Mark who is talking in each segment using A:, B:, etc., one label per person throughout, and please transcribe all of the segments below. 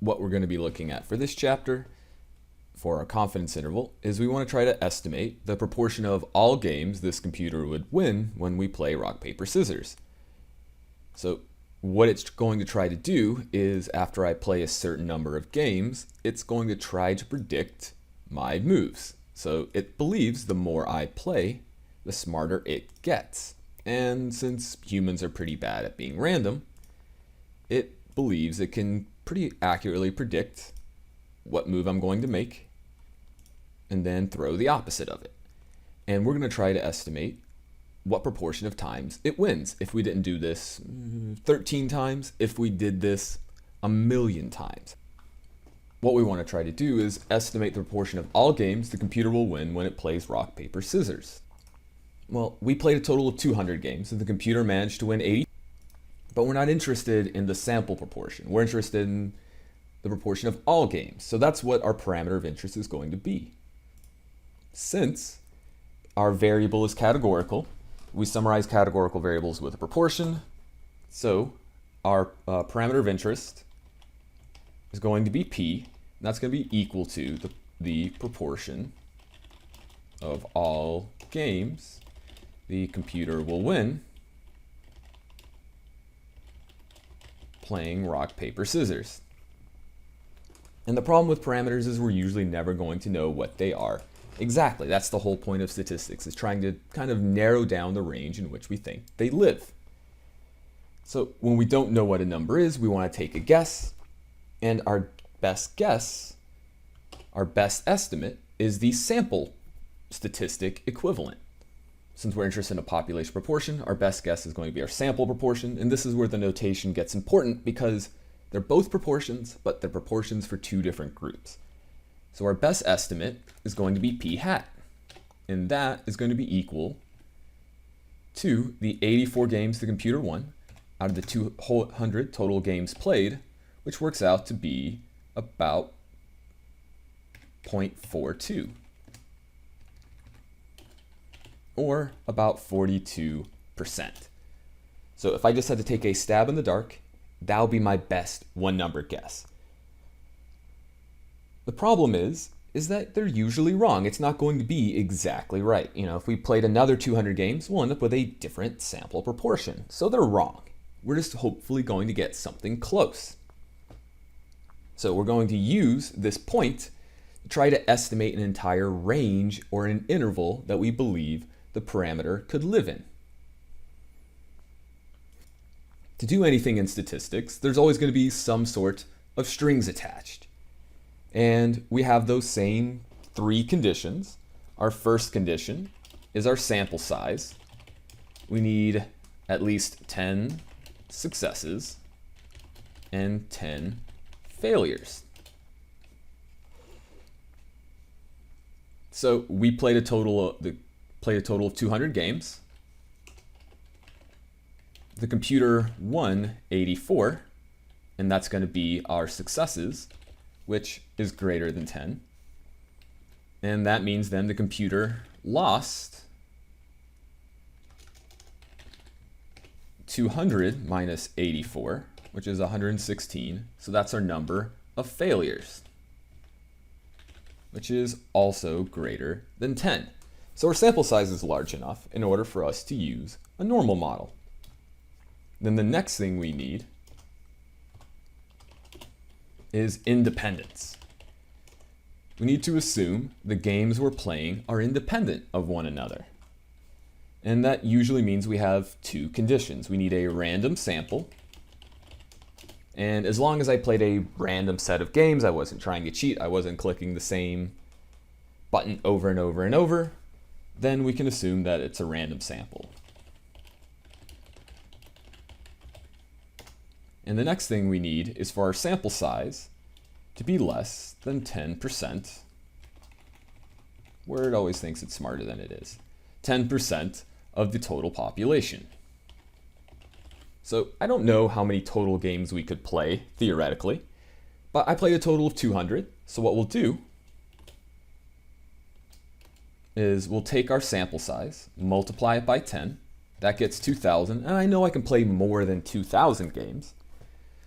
A: what we're going to be looking at for this chapter for our confidence interval is we want to try to estimate the proportion of all games this computer would win when we play rock, paper, scissors. So what it's going to try to do is after I play a certain number of games, it's going to try to predict my moves. So it believes the more I play, the smarter it gets. And since humans are pretty bad at being random, it believes it can pretty accurately predict what move I'm going to make and then throw the opposite of it. And we're going to try to estimate what proportion of times it wins. If we didn't do this 13 times, if we did this 1,000,000 times. What we want to try to do is estimate the proportion of all games the computer will win when it plays rock, paper, scissors. Well, we played a total of 200 games and the computer managed to win 80, but we're not interested in the sample proportion. We're interested in the proportion of all games. So that's what our parameter of interest is going to be. Since our variable is categorical, we summarize categorical variables with a proportion. So our parameter of interest is going to be P, and that's going to be equal to the proportion of all games the computer will win playing rock, paper, scissors. And the problem with parameters is we're usually never going to know what they are exactly. That's the whole point of statistics, is trying to kind of narrow down the range in which we think they live. So when we don't know what a number is, we want to take a guess, and our best guess, our best estimate, is the sample statistic equivalent. Since we're interested in a population proportion, our best guess is going to be our sample proportion, and this is where the notation gets important because they're both proportions, but they're proportions for two different groups. So our best estimate is going to be P hat, and that is going to be equal to the 84 games the computer won out of the 200 total games played, which works out to be about 0.42. or about 42%. So if I just had to take a stab in the dark, that would be my best one number guess. The problem is that they're usually wrong. It's not going to be exactly right. You know, if we played another 200 games, we'll end up with a different sample proportion. So they're wrong. We're just hopefully going to get something close. So we're going to use this point to try to estimate an entire range or an interval that we believe the parameter could live in. To do anything in statistics, there's always going to be some sort of strings attached. And we have those same three conditions. Our first condition is our sample size. We need at least 10 successes and 10 failures. So we played a total of 200 games. The computer won 84, and that's going to be our successes, which is greater than 10. And that means then the computer lost 200 minus 84, which is 116. So that's our number of failures, which is also greater than 10. So our sample size is large enough in order for us to use a normal model. Then the next thing we need is independence. We need to assume the games we're playing are independent of one another. And that usually means we have two conditions. We need a random sample. And as long as I played a random set of games, I wasn't trying to cheat, I wasn't clicking the same button over and over and over, then we can assume that it's a random sample. And the next thing we need is for our sample size to be less than 10%, where it always thinks it's smarter than it is, 10% of the total population. So I don't know how many total games we could play, theoretically, but I played a total of 200. So what we'll do is we'll take our sample size, multiply it by 10. That gets 2,000, and I know I can play more than 2,000 games.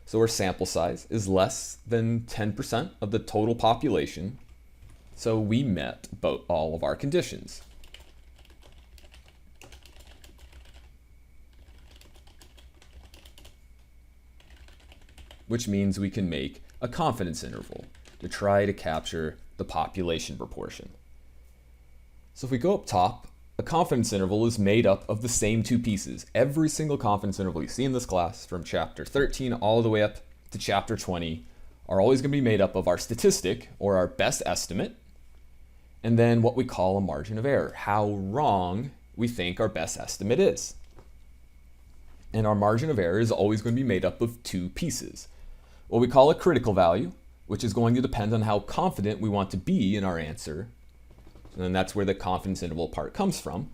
A: So our sample size is less than 10% of the total population. So we met all of our conditions. Which means we can make a confidence interval to try to capture the population proportion. So if we go up top, a confidence interval is made up of the same two pieces. Every single confidence interval you see in this class, from chapter 13 all the way up to chapter 20, are always going to be made up of our statistic, or our best estimate, and then what we call a margin of error, how wrong we think our best estimate is. And our margin of error is always going to be made up of two pieces. What we call a critical value, which is going to depend on how confident we want to be in our answer. And that's where the confidence interval part comes from.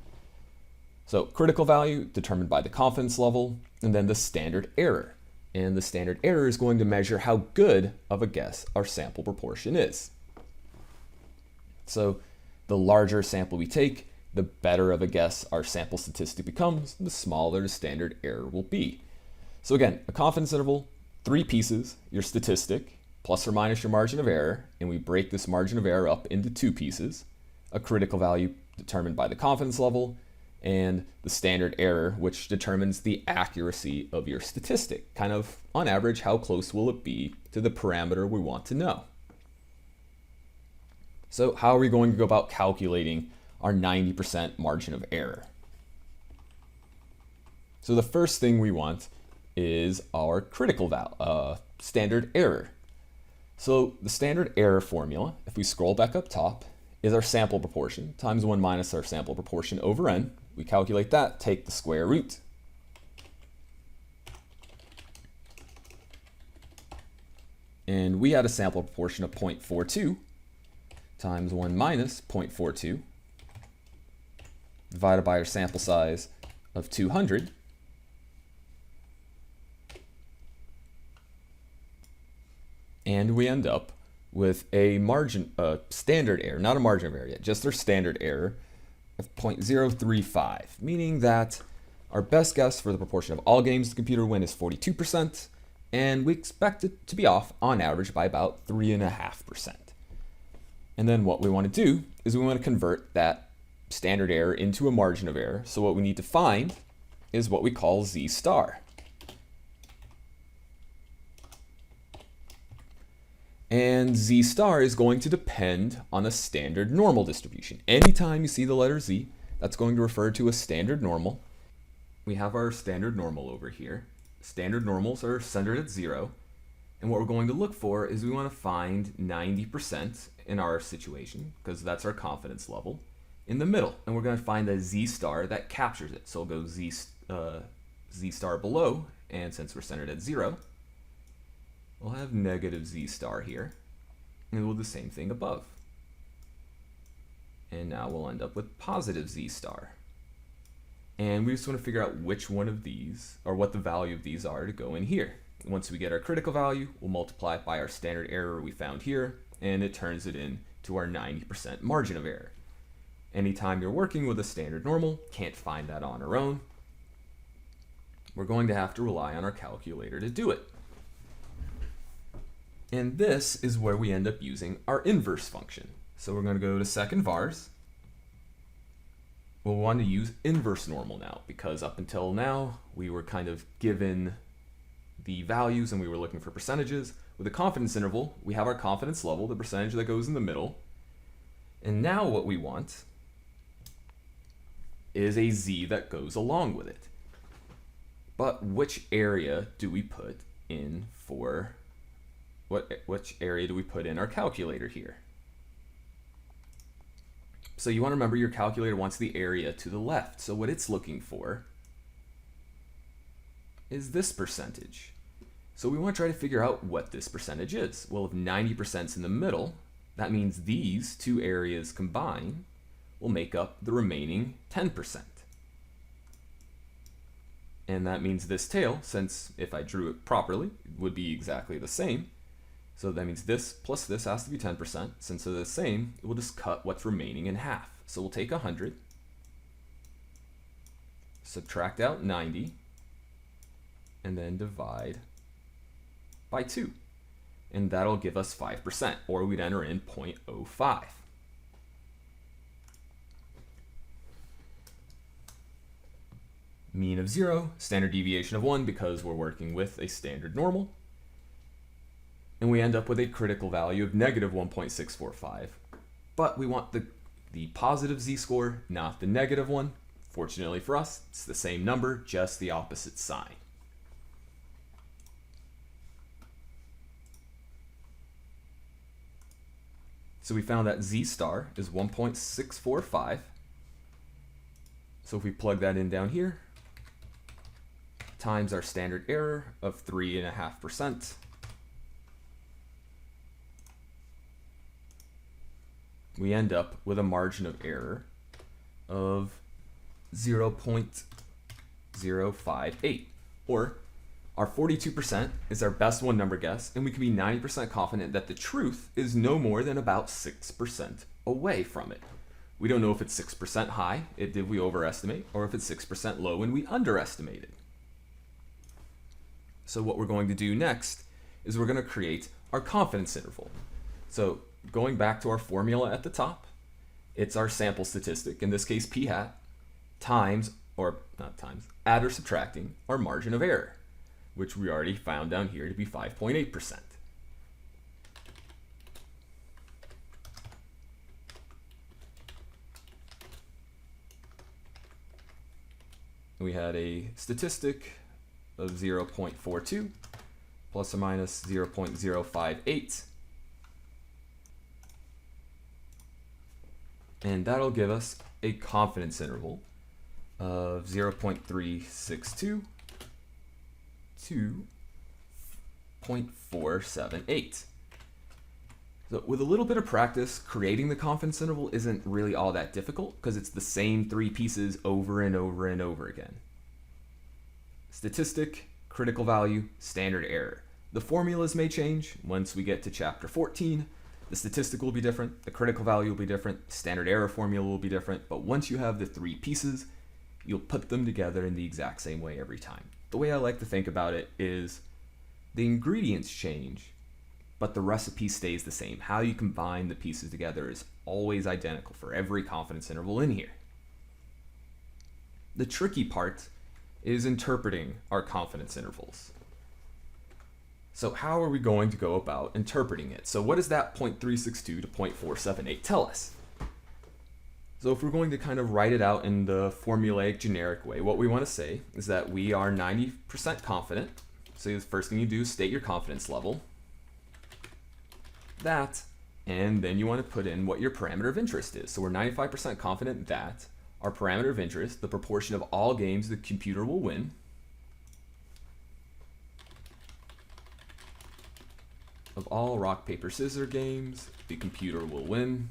A: So critical value determined by the confidence level, and then the standard error. And the standard error is going to measure how good of a guess our sample proportion is. So the larger sample we take, the better of a guess our sample statistic becomes, the smaller the standard error will be. So again, a confidence interval, three pieces, your statistic, plus or minus your margin of error, and we break this margin of error up into two pieces, a critical value determined by the confidence level, and the standard error, which determines the accuracy of your statistic. Kind of, on average, how close will it be to the parameter we want to know. So how are we going to go about calculating our 90% margin of error? So the first thing we want is our critical standard error. So the standard error formula, if we scroll back up top, is our sample proportion times 1 minus our sample proportion over n. We calculate that, take the square root. And we had a sample proportion of 0.42 times 1 minus 0.42 divided by our sample size of 200. And we end up with a standard error, not a margin of error yet, just our standard error of 0.035, meaning that our best guess for the proportion of all games the computer win is 42%, and we expect it to be off on average by about 3.5%. And then what we want to do is we want to convert that standard error into a margin of error. So what we need to find is what we call z star. And z star is going to depend on a standard normal distribution. Anytime you see the letter z, that's going to refer to a standard normal. We have our standard normal over here. Standard normals are centered at 0. And what we're going to look for is we want to find 90% in our situation, because that's our confidence level, in the middle. And we're going to find a z star that captures it. So we'll go z star below, and since we're centered at 0, we'll have negative z star here, and we'll do the same thing above. And now we'll end up with positive z star. And we just want to figure out which one of these, or what the value of these are to go in here. Once we get our critical value, we'll multiply it by our standard error we found here, and it turns it into our 90% margin of error. Anytime you're working with a standard normal, can't find that on our own, we're going to have to rely on our calculator to do it. And this is where we end up using our inverse function. So we're going to go to second vars. We'll want to use inverse normal now, because up until now, we were kind of given the values and we were looking for percentages. With a confidence interval, we have our confidence level, the percentage that goes in the middle. And now what we want is a z that goes along with it. But which area do we put in for which area do we put in our calculator here? So you want to remember your calculator wants the area to the left. So what it's looking for is this percentage. So we want to try to figure out what this percentage is. Well, if 90% is in the middle, that means these two areas combined will make up the remaining 10%. And that means this tail, since if I drew it properly, it would be exactly the same. So that means this plus this has to be 10%. Since they're the same, we'll just cut what's remaining in half. So we'll take 100, subtract out 90, and then divide by 2. And that'll give us 5%, or we'd enter in 0.05. Mean of 0, standard deviation of 1 because we're working with a standard normal. And we end up with a critical value of negative 1.645. But we want the positive z-score, not the negative one. Fortunately for us, it's the same number, just the opposite sign. So we found that z star is 1.645. So if we plug that in down here, times our standard error of 3.5%, we end up with a margin of error of 0.058, or our 42% is our best one number guess, and we can be 90% confident that the truth is no more than about 6% away from it. We don't know if it's 6% high, did we overestimate, or if it's 6% low and we underestimated. So what we're going to do next is we're going to create our confidence interval. So going back to our formula at the top, it's our sample statistic, in this case p hat, times, or not times, add or subtracting our margin of error, which we already found down here to be 5.8%. We had a statistic of 0.42 plus or minus 0.058. And that'll give us a confidence interval of 0.362 to 0.478. So with a little bit of practice, creating the confidence interval isn't really all that difficult because it's the same 3 pieces over and over and over again. Statistic, critical value, standard error. The formulas may change once we get to chapter 14. The statistic will be different, the critical value will be different, standard error formula will be different, but once you have the 3 pieces, you'll put them together in the exact same way every time. The way I like to think about it is the ingredients change, but the recipe stays the same. How you combine the pieces together is always identical for every confidence interval in here. The tricky part is interpreting our confidence intervals. So how are we going to go about interpreting it? So what does that 0.362 to 0.478 tell us? So if we're going to kind of write it out in the formulaic generic way, what we want to say is that we are 90% confident. So the first thing you do is state your confidence level. That, and then you want to put in what your parameter of interest is. So we're 95% confident that our parameter of interest, the proportion of all games the computer will win, of all rock, paper, scissors games the computer will win,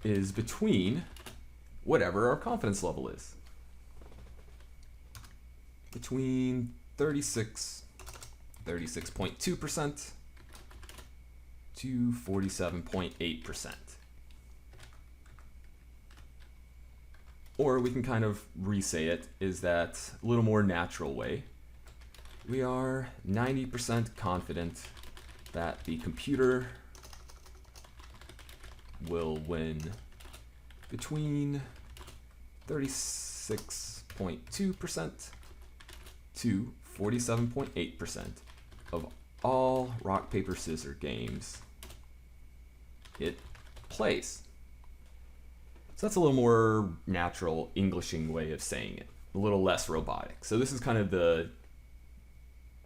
A: is between whatever our confidence level is. Between 36.2% to 47.8%. Or we can kind of re-say it, is that a little more natural way. We are 90% confident that the computer will win between 36.2% to 47.8% of all rock, paper, scissors games it plays. So that's a little more natural Englishing way of saying it, a little less robotic. So this is kind of the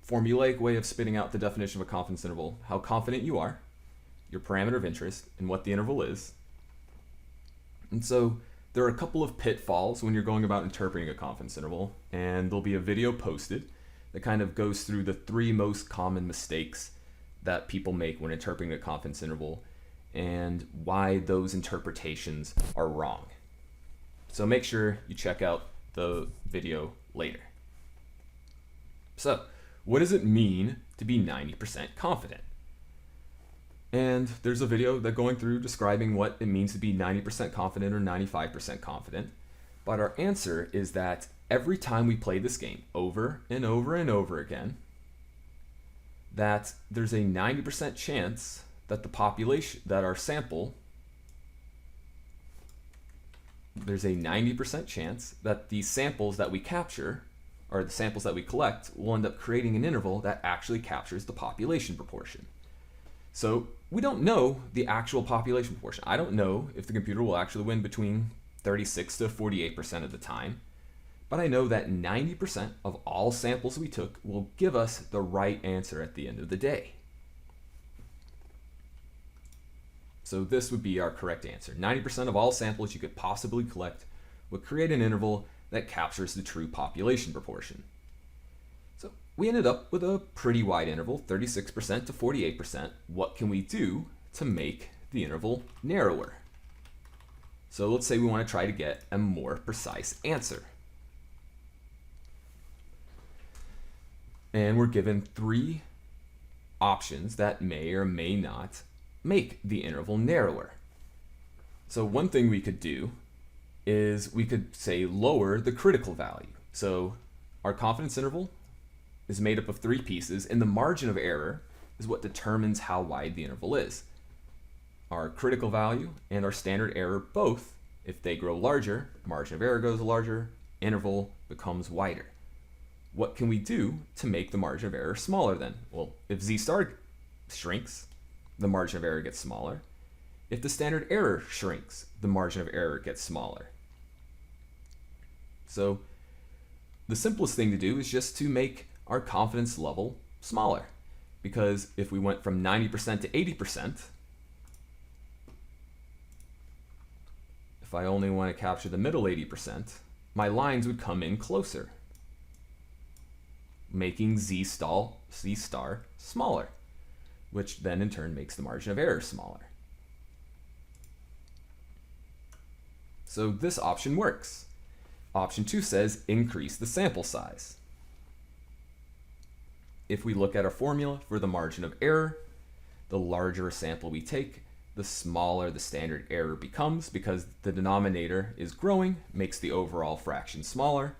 A: formulaic way of spitting out the definition of a confidence interval, how confident you are, your parameter of interest, and what the interval is. And so there are a couple of pitfalls when you're going about interpreting a confidence interval, and there'll be a video posted that kind of goes through the 3 most common mistakes that people make when interpreting a confidence interval and why those interpretations are wrong. So make sure you check out the video later. So, what does it mean to be 90% confident? And there's a video that going through describing what it means to be 90% confident or 95% confident. But our answer is that every time we play this game over and over and over again, that there's a 90% chance that the population, that our sample, there's a 90% chance that the samples that we capture, or the samples that we collect, will end up creating an interval that actually captures the population proportion. So we don't know the actual population proportion. I don't know if the computer will actually win between 36 to 48% of the time, but I know that 90% of all samples we took will give us the right answer at the end of the day. So this would be our correct answer. 90% of all samples you could possibly collect would create an interval that captures the true population proportion. So we ended up with a pretty wide interval, 36% to 48%. What can we do to make the interval narrower? So let's say we want to try to get a more precise answer. And we're given 3 options that may or may not make the interval narrower. So one thing we could do is we could say lower the critical value. So our confidence interval is made up of 3 pieces, and the margin of error is what determines how wide the interval is. Our critical value and our standard error both, if they grow larger, margin of error goes larger, interval becomes wider. What can we do to make the margin of error smaller then? Well, if z star shrinks, the margin of error gets smaller. If the standard error shrinks, the margin of error gets smaller. So the simplest thing to do is just to make our confidence level smaller. Because if we went from 90% to 80%, if I only want to capture the middle 80%, my lines would come in closer, making z star smaller, which then in turn makes the margin of error smaller. So this option works. Option 2 says increase the sample size. If we look at our formula for the margin of error, the larger a sample we take, the smaller the standard error becomes, because the denominator is growing, makes the overall fraction smaller,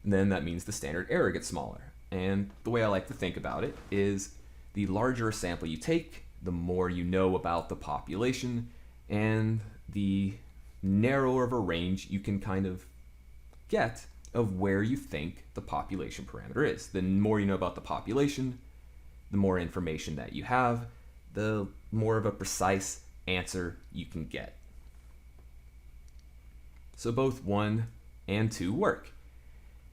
A: and then that means the standard error gets smaller. And the way I like to think about it is the larger a sample you take, the more you know about the population, and the narrower of a range you can kind of get of where you think the population parameter is. The more you know about the population, the more information that you have, the more of a precise answer you can get. So both 1 and 2 work.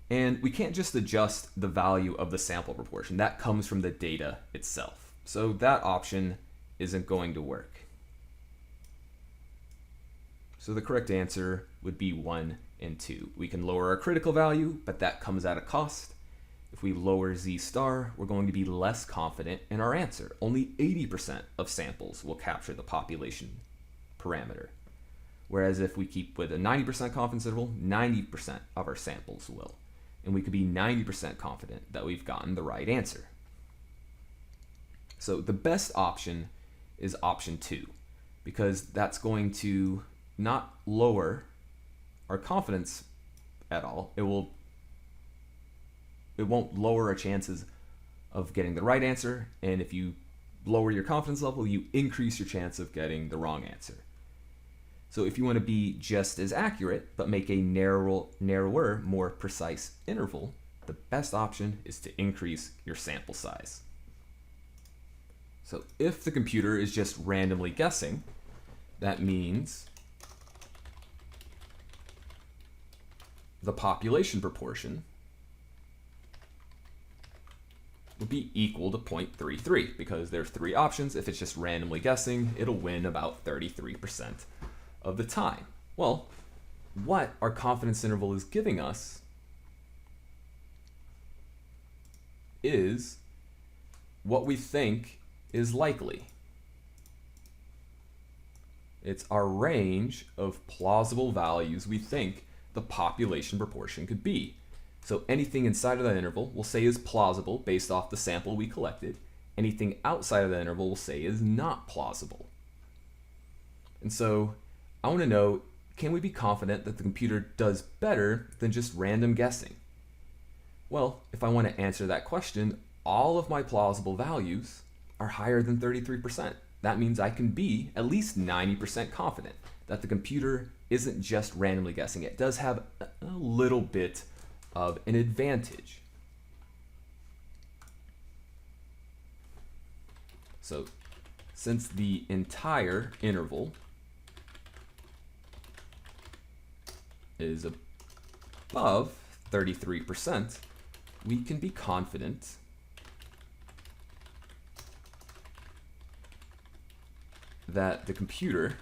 A: And we can't just adjust the value of the sample proportion. That comes from the data itself. So that option isn't going to work. So the correct answer would be 1 and 2. We can lower our critical value, but that comes at a cost. If we lower z star, we're going to be less confident in our answer. Only 80% of samples will capture the population parameter. Whereas if we keep with a 90% confidence interval, 90% of our samples will. And we could be 90% confident that we've gotten the right answer. So the best option is option 2, because that's going to not lower our confidence at all. It won't lower our chances of getting the right answer, and if you lower your confidence level, you increase your chance of getting the wrong answer. So if you want to be just as accurate, but make a narrower, more precise interval, the best option is to increase your sample size. So if the computer is just randomly guessing, that means the population proportion would be equal to 0.33, because there's 3 options. If it's just randomly guessing, it'll win about 33% of the time. Well, what our confidence interval is giving us is what we think is likely. It's our range of plausible values we think the population proportion could be. So anything inside of that interval we'll say is plausible based off the sample we collected. Anything outside of that interval we'll say is not plausible. And so I want to know, can we be confident that the computer does better than just random guessing? Well, if I want to answer that question, all of my plausible values are higher than 33%. That means I can be at least 90% confident that the computer isn't just randomly guessing. It does have a little bit of an advantage. So, since the entire interval is above 33%, we can be confident that the computer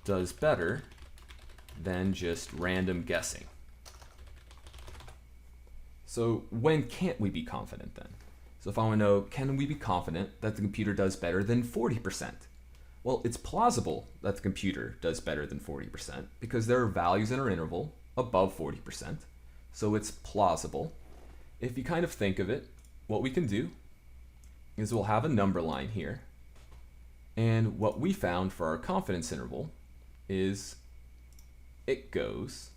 A: does better than just random guessing. So when can't we be confident then? So if I want to know, can we be confident that the computer does better than 40%? Well, it's plausible that the computer does better than 40% because there are values in our interval above 40%. So it's plausible. If you kind of think of it, what we can do is we'll have a number line here. And what we found for our confidence interval is it goes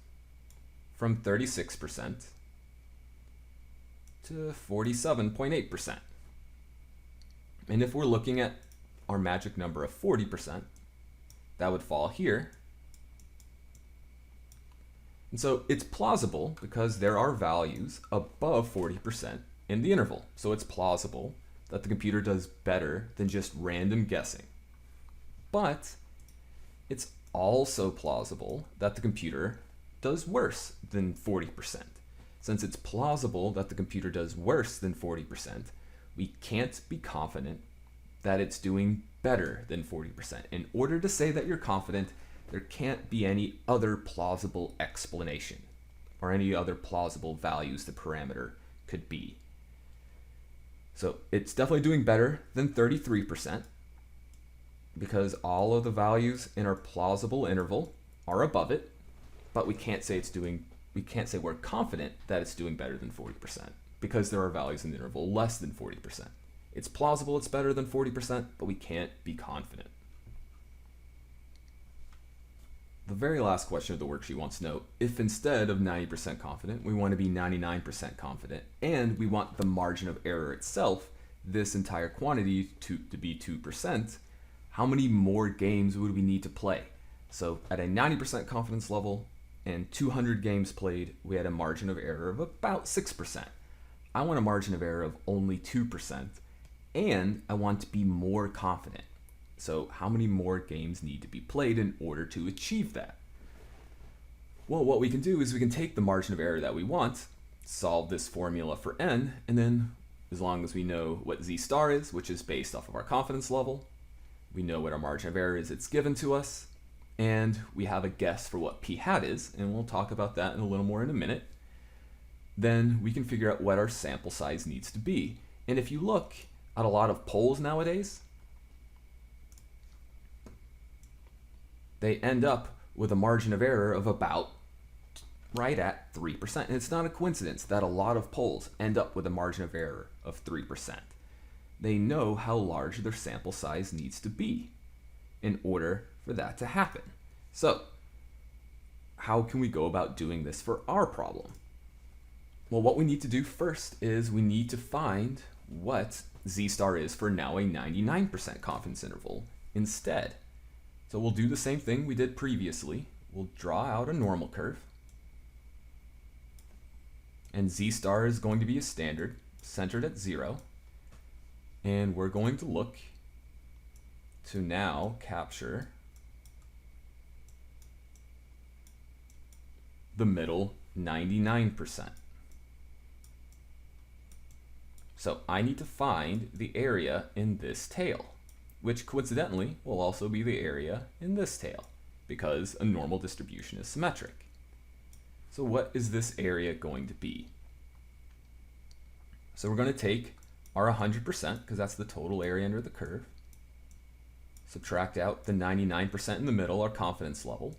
A: from 36% to 47.8%. And if we're looking at our magic number of 40%, that would fall here. And so it's plausible because there are values above 40% in the interval. So it's plausible that the computer does better than just random guessing. But it's also plausible that the computer does worse than 40%. Since it's plausible that the computer does worse than 40%, we can't be confident that it's doing better than 40%. In order to say that you're confident, there can't be any other plausible explanation or any other plausible values the parameter could be. So it's definitely doing better than 33% because all of the values in our plausible interval are above it, but we can't say we're confident that it's doing better than 40% because there are values in the interval less than 40%. It's plausible it's better than 40%, but we can't be confident. The very last question of the worksheet wants to know if instead of 90% confident, we want to be 99% confident, and we want the margin of error itself, this entire quantity, to be 2%, how many more games would we need to play? So at a 90% confidence level and 200 games played, we had a margin of error of about 6%. I want a margin of error of only 2%, and I want to be more confident. So how many more games need to be played in order to achieve that? Well, what we can do is we can take the margin of error that we want, solve this formula for n, and then as long as we know what z star is, which is based off of our confidence level, we know what our margin of error is it's given to us, and we have a guess for what p hat is, and we'll talk about that in a little more in a minute, then we can figure out what our sample size needs to be. And if you look at a lot of polls nowadays, they end up with a margin of error of about right at 3%. And it's not a coincidence that a lot of polls end up with a margin of error of 3%. They know how large their sample size needs to be in order for that to happen. So, how can we go about doing this for our problem? Well, what we need to do first is we need to find what z star is for now a 99% confidence interval instead. So we'll do the same thing we did previously. We'll draw out a normal curve. And z star is going to be a standard, centered at 0. And we're going to look to now capture the middle 99%. So I need to find the area in this tail, which coincidentally will also be the area in this tail, because a normal distribution is symmetric. So what is this area going to be? So we're going to take our 100%, because that's the total area under the curve, subtract out the 99% in the middle, our confidence level,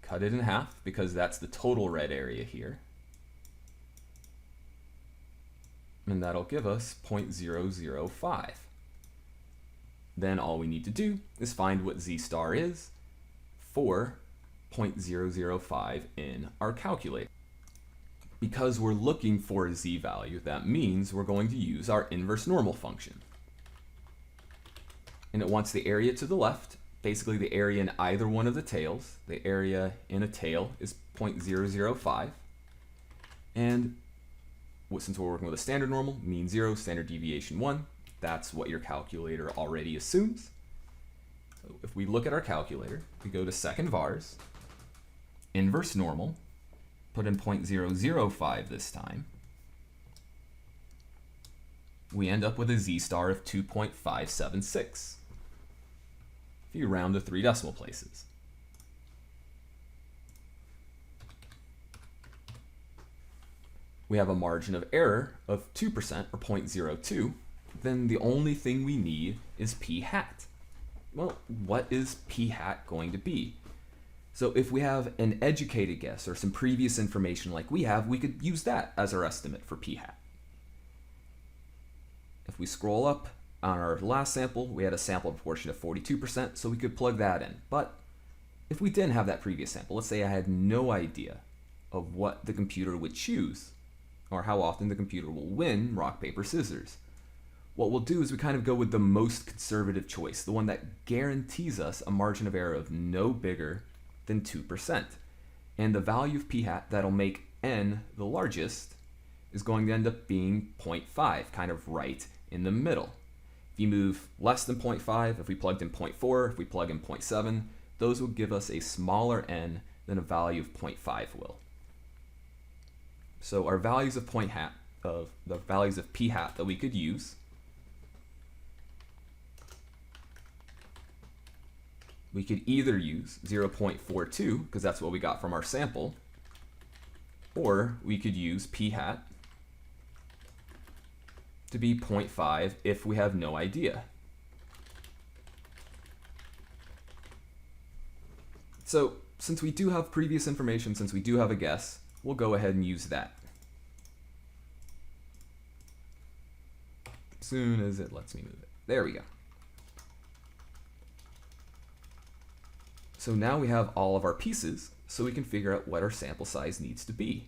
A: cut it in half, because that's the total red area here, and that'll give us 0.005. then all we need to do is find what z star is for 0.005 in our calculator. Because we're looking for a z value, that means we're going to use our inverse normal function. And it wants the area to the left, basically the area in either one of the tails. The area in a tail is 0.005. And since we're working with a standard normal, mean 0, standard deviation 1, that's what your calculator already assumes. So if we look at our calculator, we go to second vars, inverse normal, put in 0.005 this time, we end up with a z star of 2.576 if you round to 3 decimal places. We have a margin of error of 2% or 0.02, then the only thing we need is p hat. Well, what is p hat going to be? So if we have an educated guess or some previous information like we have, we could use that as our estimate for p hat. If we scroll up on our last sample, we had a sample proportion of 42%, so we could plug that in. But if we didn't have that previous sample, let's say I had no idea of what the computer would choose or how often the computer will win rock, paper, scissors. What we'll do is we kind of go with the most conservative choice, the one that guarantees us a margin of error of no bigger than 2%. And the value of p hat that'll make n the largest is going to end up being 0.5, kind of right in the middle. If you move less than 0.5, if we plugged in 0.4, if we plug in 0.7, those will give us a smaller n than a value of 0.5 will. So our values of the values of p hat that we could use, we could either use 0.42, because that's what we got from our sample, or we could use p hat to be 0.5 if we have no idea. So since we do have previous information, since we do have a guess, we'll go ahead and use that. As soon as it lets me move it. There we go. So now we have all of our pieces, so we can figure out what our sample size needs to be.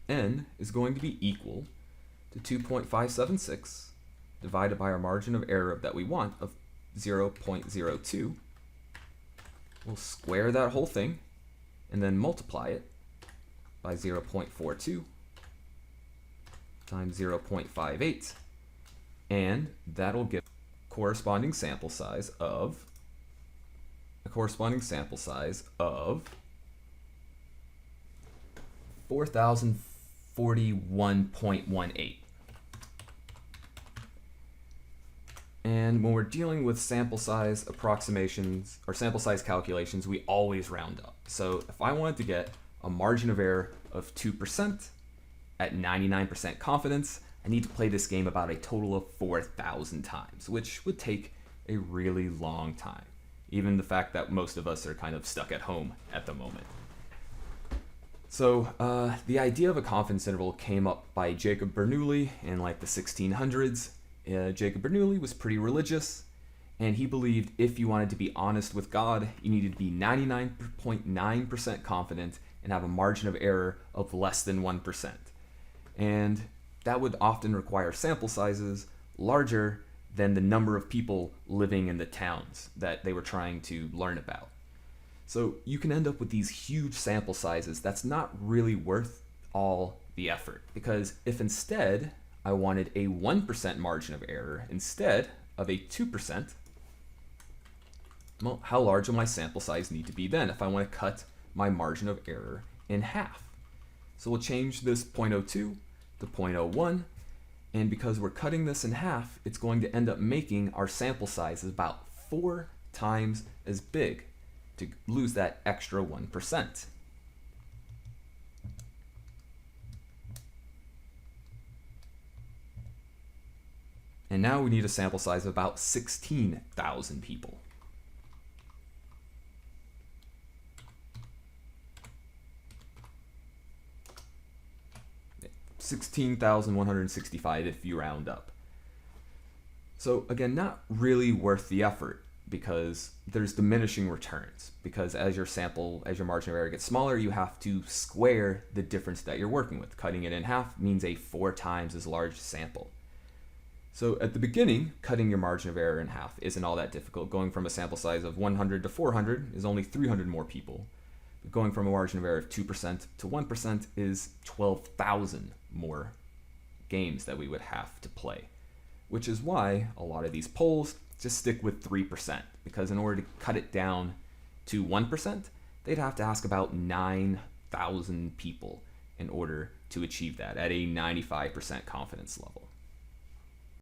A: N is going to be equal to 2.576 divided by our margin of error that we want of 0.02. We'll square that whole thing and then multiply it by 0.42 times 0.58, and that'll give a corresponding sample size of 4,041.18. And when we're dealing with sample size approximations or sample size calculations, we always round up. So if I wanted to get a margin of error of 2% at 99% confidence, I need to play this game about a total of 4,000 times, which would take a really long time. Even the fact that most of us are kind of stuck at home at the moment. So the idea of a confidence interval came up by Jacob Bernoulli in like the 1600s. Jacob Bernoulli was pretty religious, and he believed if you wanted to be honest with God, you needed to be 99.9% confident and have a margin of error of less than 1%. And that would often require sample sizes larger than the number of people living in the towns that they were trying to learn about. So you can end up with these huge sample sizes that's not really worth all the effort, because if instead I wanted a 1% margin of error instead of a 2%, well, how large will my sample size need to be then if I want to cut my margin of error in half? So we'll change this 0.02 to 0.01, and because we're cutting this in half, it's going to end up making our sample size about 4 times as big to lose that extra 1%. And now we need a sample size of about 16,000 people. 16,165 if you round up. So again, not really worth the effort because there's diminishing returns. Because as your margin of error gets smaller, you have to square the difference that you're working with. Cutting it in half means a 4 times as large sample. So at the beginning, cutting your margin of error in half isn't all that difficult. Going from a sample size of 100 to 400 is only 300 more people. But going from a margin of error of 2% to 1% is 12,000 more games that we would have to play. Which is why a lot of these polls just stick with 3%, because in order to cut it down to 1%, they'd have to ask about 9,000 people in order to achieve that at a 95% confidence level.